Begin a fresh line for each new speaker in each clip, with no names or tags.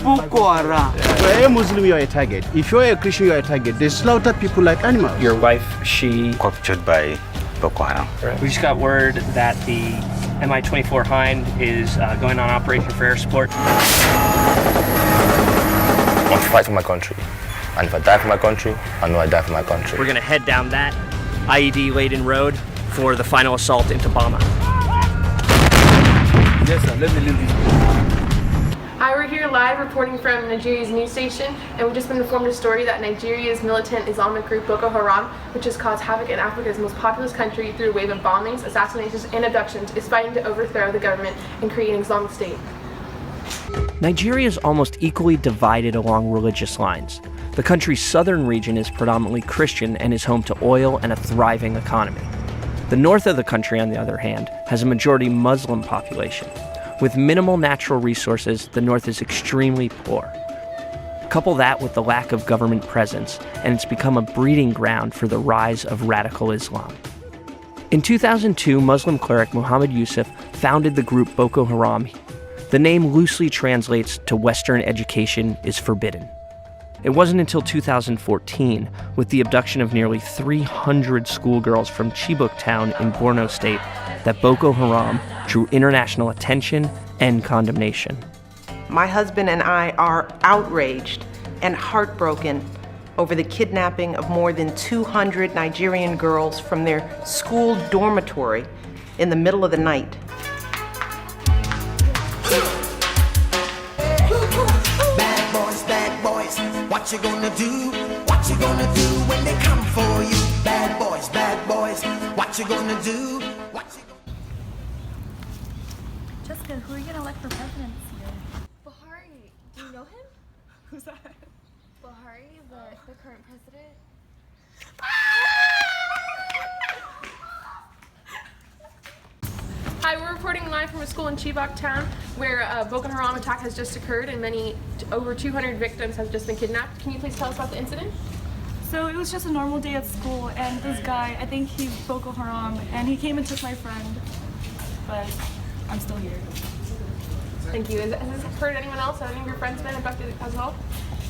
Boko Haram.
If you're a Muslim, you're a target. If you're a Christian, you're a target. They slaughter people like animals.
Your wife, she...
captured by Boko Haram.
Right. We just got word that the Mi-24 Hind is going on operation for air support.
I want to fight for my country. And if I die for my country, I know I die for my country.
We're going to head down that IED-laden road for the final assault into Bama.
Yes, sir. Let me leave this.
Hi, we're here live reporting from Nigeria's news station, and we've just been informed a story that Nigeria's militant Islamic group Boko Haram, which has caused havoc in Africa's most populous country through a wave of bombings, assassinations, and abductions, is fighting to overthrow the government and create an Islamic state.
Nigeria is almost equally divided along religious lines. The country's southern region is predominantly Christian and is home to oil and a thriving economy. The north of the country, on the other hand, has a majority Muslim population. With minimal natural resources, the north is extremely poor. Couple that with the lack of government presence, and it's become a breeding ground for the rise of radical Islam. In 2002, Muslim cleric Muhammad Yusuf founded the group Boko Haram. The name loosely translates to Western education is forbidden. It wasn't until 2014, with the abduction of nearly 300 schoolgirls from Chibok town in Borno State, that Boko Haram drew international attention and condemnation.
My husband and I are outraged and heartbroken over the kidnapping of more than 200 Nigerian girls from their school dormitory in the middle of the night.
Bad boys, what you gonna do? What you gonna do when they come for you? Bad boys, what you gonna do?
Jessica, who are you gonna elect for president this year? Buhari. Do you know him? Who's that? Buhari, the current president.
Hi, we're reporting live from a school in Chibok town where a Boko Haram attack has just occurred and over 200 victims have just been kidnapped. Can you please tell us about the incident?
So it was just a normal day at school, and this guy, I think he's Boko Haram, and he came and took my friend, but I'm still here.
Thank you. Has this occurred to anyone else? Have any of your friends been abducted as well?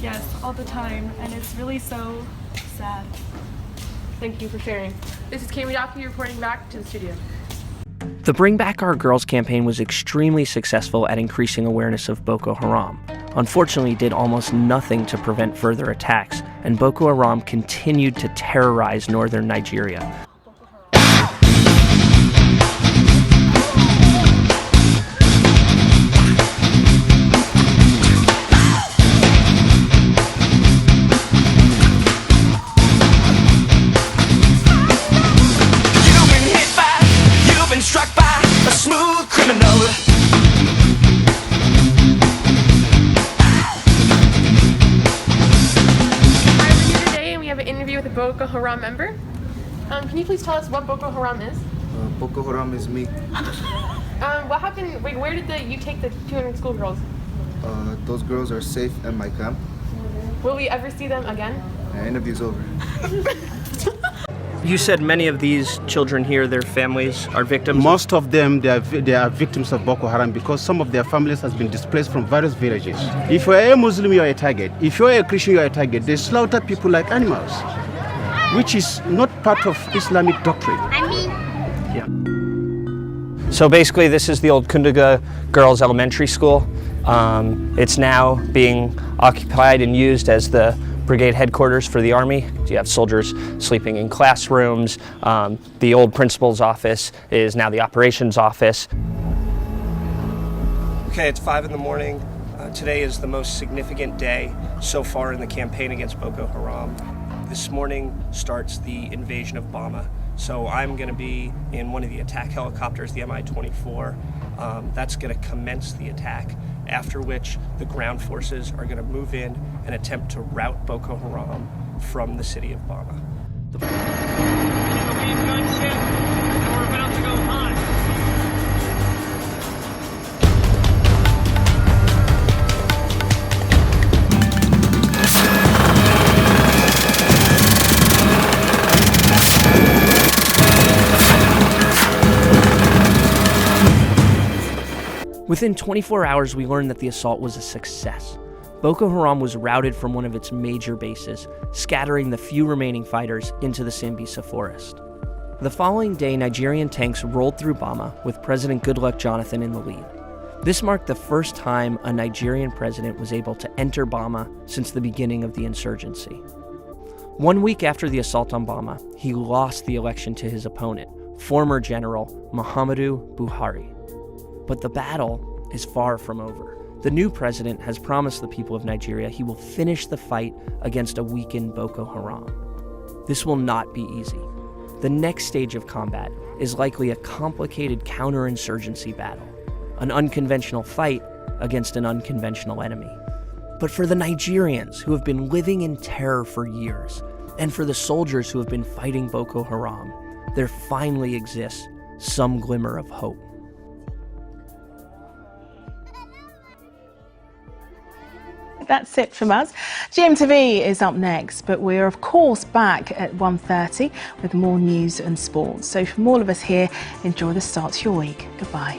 Yes, all the time, and it's really so sad.
Thank you for sharing. This is Kami Daki reporting back to the studio.
The Bring Back Our Girls campaign was extremely successful at increasing awareness of Boko Haram. Unfortunately, it did almost nothing to prevent further attacks, and Boko Haram continued to terrorize northern Nigeria.
Struck by a smooth criminal.
Hi, we're here today and we have an interview with a Boko Haram member. Can you please tell us what Boko Haram is?
Boko Haram is me.
What happened? Wait, where did you take the 200 schoolgirls?
Those girls are safe in my camp.
Will we ever see them again?
The interview's over.
You said many of these children here, their families are victims?
Most of them, they are victims of Boko Haram because some of their families has been displaced from various villages. If you're a Muslim, you're a target. If you're a Christian, you're a target. They slaughter people like animals, which is not part of Islamic doctrine.
Yeah. So basically, this is the old Kunduga Girls Elementary School. It's now being occupied and used as the brigade headquarters for the Army. You have soldiers sleeping in classrooms. The old principal's office is now the operations office. Okay, it's 5 in the morning. Today is the most significant day so far in the campaign against Boko Haram. This morning starts the invasion of Bama. So I'm going to be in one of the attack helicopters, the Mi-24. That's going to commence the attack, after which the ground forces are going to move in and attempt to rout Boko Haram from the city of Bama. Gunship, and we're about to go hot. Within 24 hours, we learned that the assault was a success. Boko Haram was routed from one of its major bases, scattering the few remaining fighters into the Sambisa forest. The following day, Nigerian tanks rolled through Bama with President Goodluck Jonathan in the lead. This marked the first time a Nigerian president was able to enter Bama since the beginning of the insurgency. 1 week after the assault on Bama, he lost the election to his opponent, former General Muhammadu Buhari. But the battle is far from over. The new president has promised the people of Nigeria he will finish the fight against a weakened Boko Haram. This will not be easy. The next stage of combat is likely a complicated counterinsurgency battle, an unconventional fight against an unconventional enemy. But for the Nigerians who have been living in terror for years, and for the soldiers who have been fighting Boko Haram, there finally exists some glimmer of hope.
That's it from us. GMTV is up next, but we're of course back at 1:30 with more news and sports. So from all of us here, enjoy the start to your week. Goodbye.